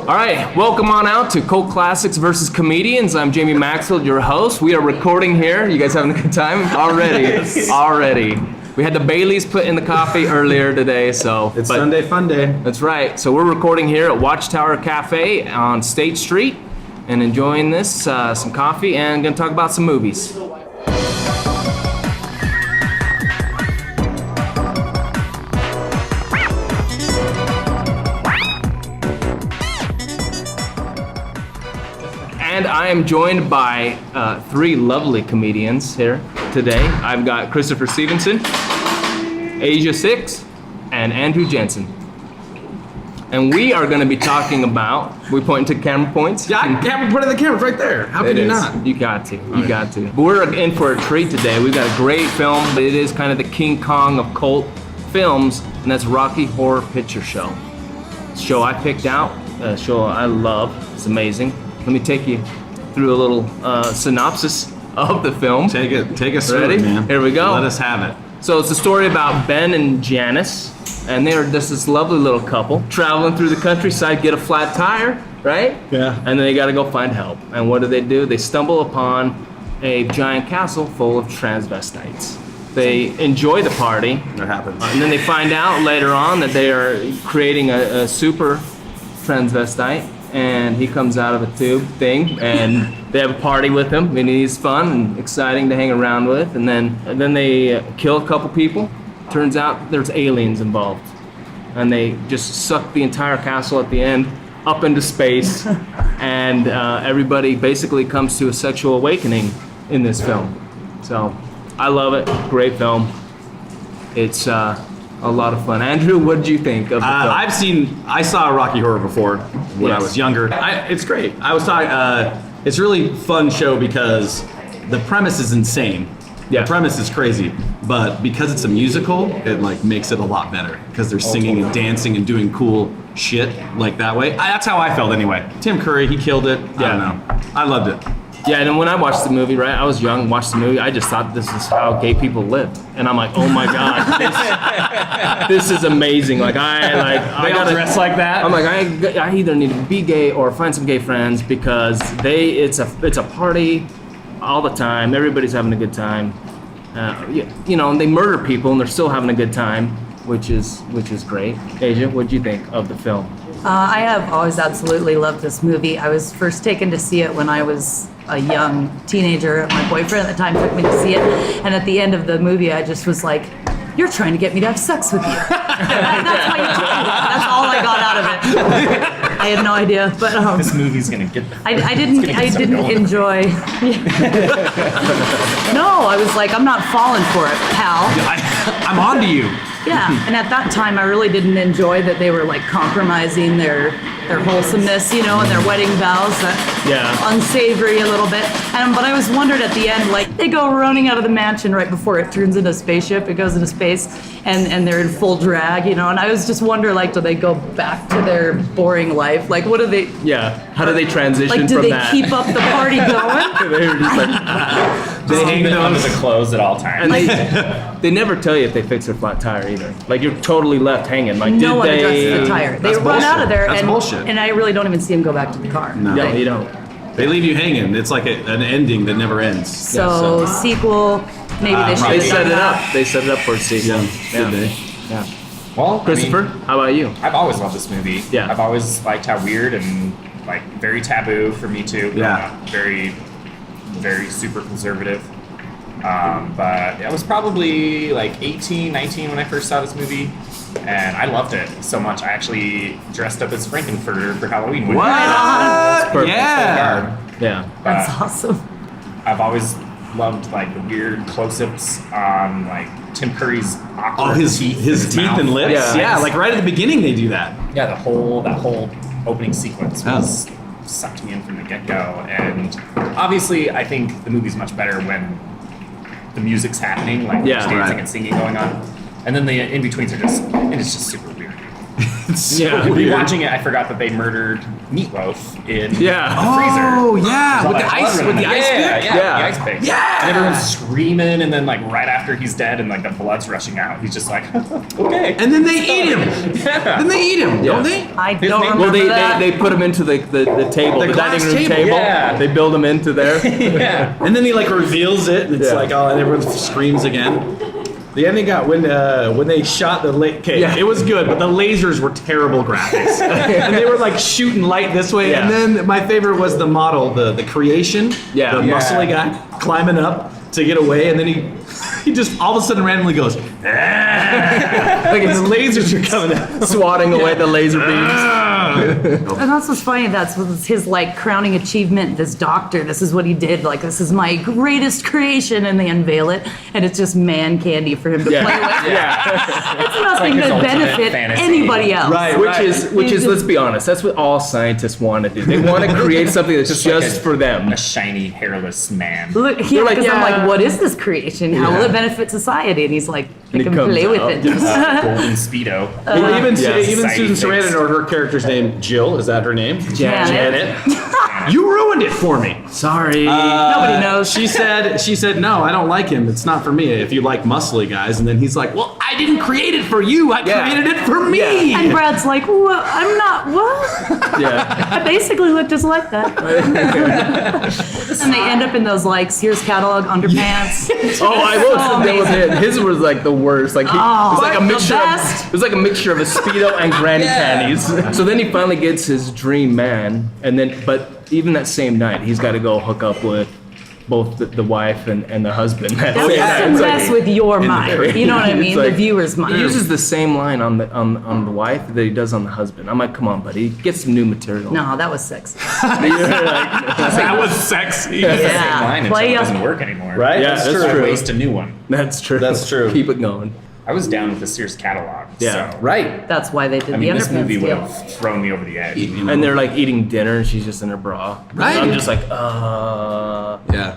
All right, welcome on out to Cult Classics versus Comedians. I'm Jamie Maxfield, your host. We are recording here. You guys having a good time? Already. Yes. Already. We had the Baileys put in the coffee earlier today, so. It's Sunday Fun Day. That's right. So we're recording here at Watchtower Cafe on State Street and enjoying this, some coffee, and gonna talk about some movies. And I am joined by three lovely comedians here today. I've got Christopher Stephenson, Asia Six, and Andrew Jensen. And we are going to be talking about, we point to camera points. Yeah, camera, put in the camera's right there. How can you not? You got to, you got to. But we're in for a treat today. We've got a great film. It is kind of the King Kong of cult films, and that's Rocky Horror Picture Show. Show I picked out, a show I love. It's amazing. Let me take you through a little synopsis of the film. Take us through Ready? it, man. Here we go. Let us have it. So it's a story about Ben and Janice, and they are just this lovely little couple traveling through the countryside, get a flat tire, right? Yeah. And then they got to go find help. And what do? They stumble upon a giant castle full of transvestites. They enjoy the party. That happens. And then they find out later on that they are creating a super transvestite, and he comes out of a tube thing, and they have a party with him, and he's fun and exciting to hang around with. And then they kill a couple people. Turns out there's aliens involved, and they just suck the entire castle at the end up into space, and everybody basically comes to a sexual awakening in this film. So I love it. Great film. It's a lot of fun. Andrew, what did you think of the film? I saw Rocky Horror before when I Yes. was younger. It's great. I was talking. It's a really fun show because the premise is insane. Yeah. The premise is crazy, but because it's a musical, it like makes it a lot better because they're singing and dancing and doing cool shit like that way. That's how I felt anyway. Tim Curry, he killed it. I don't know. I loved it. Yeah, and then when I watched the movie, right, I was young, watched the movie, I just thought this is how gay people lived. And I'm like, oh my God, this is amazing. Like, I gotta dress like that. I'm like, I either need to be gay or find some gay friends because it's a party all the time. Everybody's having a good time. You know, and they murder people and they're still having a good time, which is great. Asia, what'd you think of the film? I have always absolutely loved this movie. I was first taken to see it when I was a young teenager. My boyfriend at the time took me to see it, and at the end of the movie, I just was like, "You're trying to get me to have sex with you." That's what you told me. That's all I got out of it. I had no idea, but This movie's gonna get. I didn't enjoy. No, I was like, I'm not falling for it, pal. I'm on to you. Yeah, and at that time, I really didn't enjoy that they were like compromising their wholesomeness, you know, and their wedding vows. Unsavory a little bit. But I was wondered at the end, like they go running out of the mansion right before it turns into a spaceship. It goes into space, and they're in full drag, you know. And I was just wondering, like, do they go back to their boring life? Like, what do they? Yeah, how do they transition Like, do from they that? keep up the party going? They were just like, They hang under those. the clothes at all times. and they never tell you if they fix their flat tire either. Like, you're totally left hanging. Like, No one did they? addresses the tire. They That's run out of there, bullshit. That's bullshit. and I really don't even see them go back to the car. No. No, you don't. They leave you hanging. It's like an ending that never ends. So sequel, maybe they should They have set done it that. up. They set it up for a sequel. Did they? Yeah. Well, Christopher, how about you? I've always loved this movie. Yeah. I've always liked how weird and like very taboo for me too. Yeah. Very, very super conservative. But I was probably like 18, 19 when I first saw this movie. And I loved it so much. I actually dressed up as Frank-N-Furter for Halloween. What? Perfect. Yeah. Yeah. That's awesome. I've always loved like the weird close-ups on like Tim Curry's awkward Oh, his teeth mouth. and lips. Yeah. Yeah, like right at the beginning they do that. Yeah, that whole opening sequence was sucked me in from the get-go. And obviously, I think the movie's much better when the music's happening, like Yeah, there's dancing right. and singing going on. And then the in-betweens are it's just super weird. It's so Yeah. weird. Rewatching it, I forgot that they murdered Meatloaf in Yeah. the freezer. Oh yeah, with Like, the ice, blood with the running. ice yeah, pick. yeah, Yeah. the ice pick. Yeah. And everyone's screaming, and then like right after he's dead, and like the blood's rushing out, he's just like, okay. And then they eat him. Yeah. Then they eat him, don't they? I His don't name- remember Well, that. they put him into the table, The the glass dining room table, table. yeah. They build him into there. Yeah. And then he like reveals it, and it's Yeah. like, oh, and everyone screams again. The ending got when they shot the okay, Yeah. it was good, but the lasers were terrible graphics, and they were like shooting light this way. Yeah. And then my favorite was the model, the creation, Yeah. the Yeah. muscly guy climbing up to get away, and then he just all of a sudden randomly goes, like his lasers are coming out. Swatting away the laser beams. And that's what's funny. That's what's his like crowning achievement. This doctor. This is what he did. Like this is my greatest creation, and they unveil it, and it's just man candy for him to Yeah. play with. Yeah. It's nothing his to ultimate benefit fantasy. anybody else. Right. Which is, let's be honest, that's what all scientists want to do. They want to create something that's just like for them. A shiny, hairless man. Look, yeah, They're like, because I'm yeah. like, what is this creation? How will Yeah. it benefit society? And he's like, And I he can comes play with out. it. Golden Speedo. Well, even Yes. even Susan Exciting Sarandon, things. or her character's name, Jill, is that her name? Janet. You ruined it for me. Sorry. Nobody knows. She said, no, I don't like him. It's not for me. If you like muscly guys, and then he's like, well, I didn't create it for you. I Yeah. created it for me. Yeah. And Brad's like, what? I'm not, what? Yeah. I basically look just like that. And they end up in those like Sears catalog underpants. Oh, I So was. That was amazing. it. His was like the worst. Like it Oh, was like a the mixture. best. It was like a mixture of a speedo and granny panties. So then he finally gets his dream man, and then but even that same night, he's got to go hook up with both the wife and the husband. That That's same yeah. night. to It's like- mess with your mind. You know what I It's mean? like- The viewer's mind. He uses the same line on the wife that he does on the husband. I'm like, come on, buddy, get some new material. No, that was sex. That was sexy. Same Yeah. line until Play it up. doesn't work anymore. Right? Yeah, That's that's true. true. Waste a new one. That's true. That's true. Keep it going. I was down with the Sears catalog. Yeah. So, Right. That's why they did I mean, the this movie underpants would deal. have thrown me over the edge. And they're like eating dinner, and she's just in her bra. Right. And I'm just like,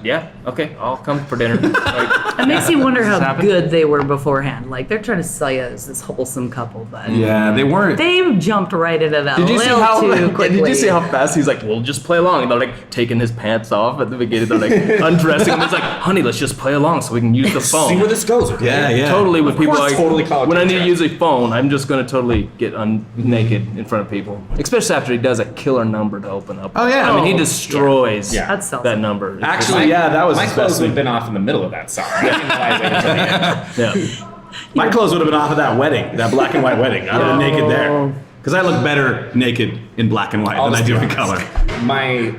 Yeah. okay, I'll come for dinner. Like, It makes you wonder how happened. good they were beforehand. Like they're trying to sell you as this wholesome couple, but Yeah, they weren't. they jumped right into that Did a you see little how? too quickly. Did you see how fast he's like? Well, just play along. And they're like taking his pants off at the beginning. They're like undressing him. It's like, honey, let's just play along so we can use the phone. See where this goes, okay? Yeah, yeah. Totally, with people course, like totally college when I need to trap. use a phone, I'm just gonna totally get naked in front of people. Especially after he does a killer number to open up. Oh, yeah. I mean, he Oh, destroys yeah. That sells that it. number. Actually, yeah, that was My his clothes best would have thing. been off in the middle of that song. I didn't realize it until the end. Yeah. My clothes would have been off of that wedding, that black and white wedding. I'd have been naked there. Because I look better naked in black and white I'll than I just do be in color. honest.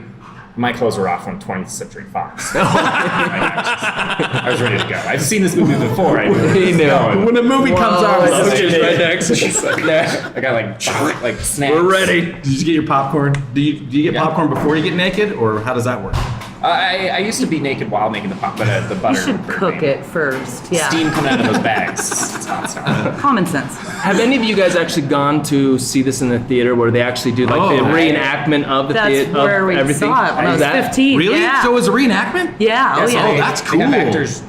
My clothes were off on 20th Century Fox. I was ready to go. I've seen this movie before. I knew where He it was knew. going. When a movie comes Whoa, out, it's it's just just right next. It's like, I got like snacks. We're ready. Did you get your popcorn? Do you get Yeah. popcorn before you get naked, or how does that work? I used to be naked while making the pop, but the You butter. should would burn cook me. it first. Yeah. Steam coming out of those bags. It's hot stuff. Common sense. Have any of you guys actually gone to see this in the theater where they actually do like the Oh, reenactment of the That's theater where of we everything? saw it when I was Is that- 15. Really? Yeah. So it was a reenactment? yeah. Oh so yeah. Oh, they- that's They have cool. actors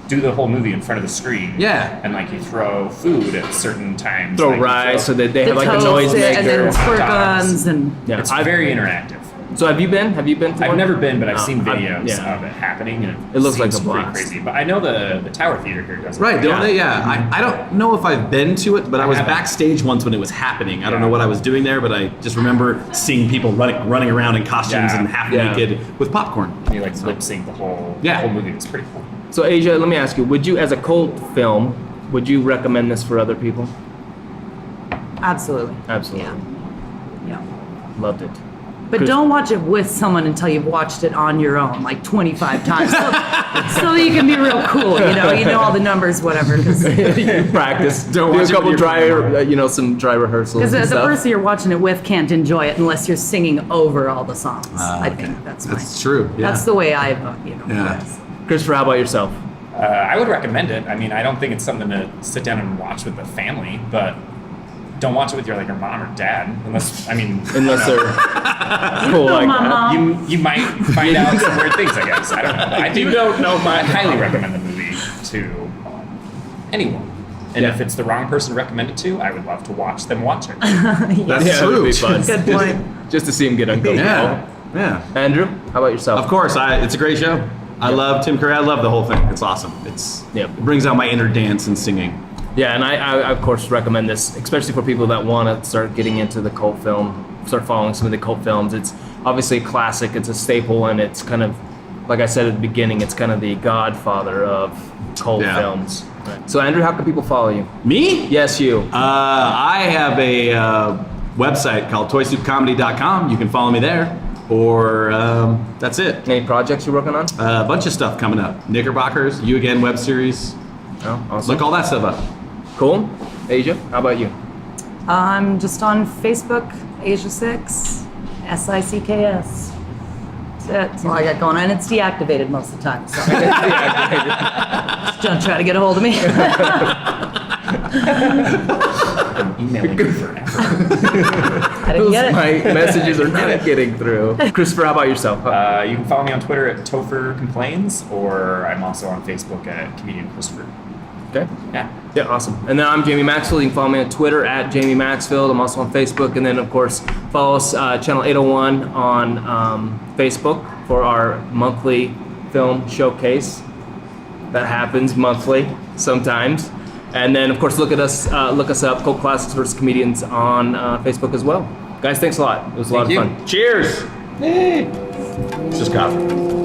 do the whole movie in front of the screen. Yeah. And like you throw food at certain times. Throw like you rice so that they The have like a toast noise and then maker. squirt dogs. guns and Yeah, It's I've- very interactive. So have you been? Have you been to I've one? never been, but I've Oh, seen I've- videos yeah. of it happening, and It looks like seems a pretty blast. crazy. But I know the Tower Theater here does it. Right, don't Yeah. they? Yeah. I don't know if I've been to it, but I was haven't. backstage once when it was happening. I don't Yeah. know what I was doing there, but I just remember seeing people running around in costumes Yeah. and half Yeah. naked with popcorn. And you like lip sync the whole movie. It's pretty cool. So Asia, let me ask you: would you, as a cult film, would you recommend this for other people? absolutely. Absolutely, Yeah. loved it. But Chris- don't watch it with someone until you've watched it on your own, like 25 times, so that you can be real cool. You know all the numbers, whatever. Because You practice. Don't do watch a it couple with dry, your some dry rehearsals. and the stuff. person you're watching it with can't enjoy it unless you're singing over all the songs. I think that's That's true. Yeah. That's the way I, Yeah. guess. Christopher, how about yourself? I would recommend it. I mean, I don't think it's something to sit down and watch with the family, but don't watch it with your mom or dad, unless Unless they're cool like my that. mom. you might find out some weird things. I guess I don't know. I do. don't know my I highly recommend the movie to anyone. And Yeah. if it's the wrong person to recommend it to, I would love to watch them watch it. That's Yeah, it would true. be fun. Good point. Just to see him get uncomfortable. Yeah. Andrew, how about yourself? Of course, it's a great show. I love Tim Curry. I love the whole thing. It's awesome. It brings out my inner dance and singing. Yeah, and I of course recommend this, especially for people that want to start getting into the cult film, start following some of the cult films. It's obviously a classic, it's a staple, and it's kind of, like I said at the beginning, it's kind of the godfather of cult films. So Andrew, how can people follow you? Me? Yes, you. I have a website called toysoupcomedy.com. You can follow me there. Or that's it. Any projects you're working on? A bunch of stuff coming up. Knickerbockers, You Again web series. Oh, awesome. Look all that stuff up. Cool. Asia, how about you? I'm just on Facebook, Asia6, SICKS. That's it. That's all I got going on. It's deactivated most of the time, so just don't try to get a hold of me. I've been emailing you forever. I didn't get it. My messages are not getting through. Christopher, how about yourself? You can follow me on Twitter at Topher Complains, or I'm also on Facebook at Comedian Christopher. Okay. Yeah. Yeah, awesome. And then I'm Jamie Maxfield. You can follow me on Twitter at Jamie Maxfield. I'm also on Facebook. And then, of course, follow us, Channel 801 on Facebook for our monthly film showcase. That happens monthly sometimes. And then, of course, look us up, Cult Classics vs. Comedians on Facebook as well. Guys, thanks a lot. It was a lot of fun. Cheers! It's just coffee.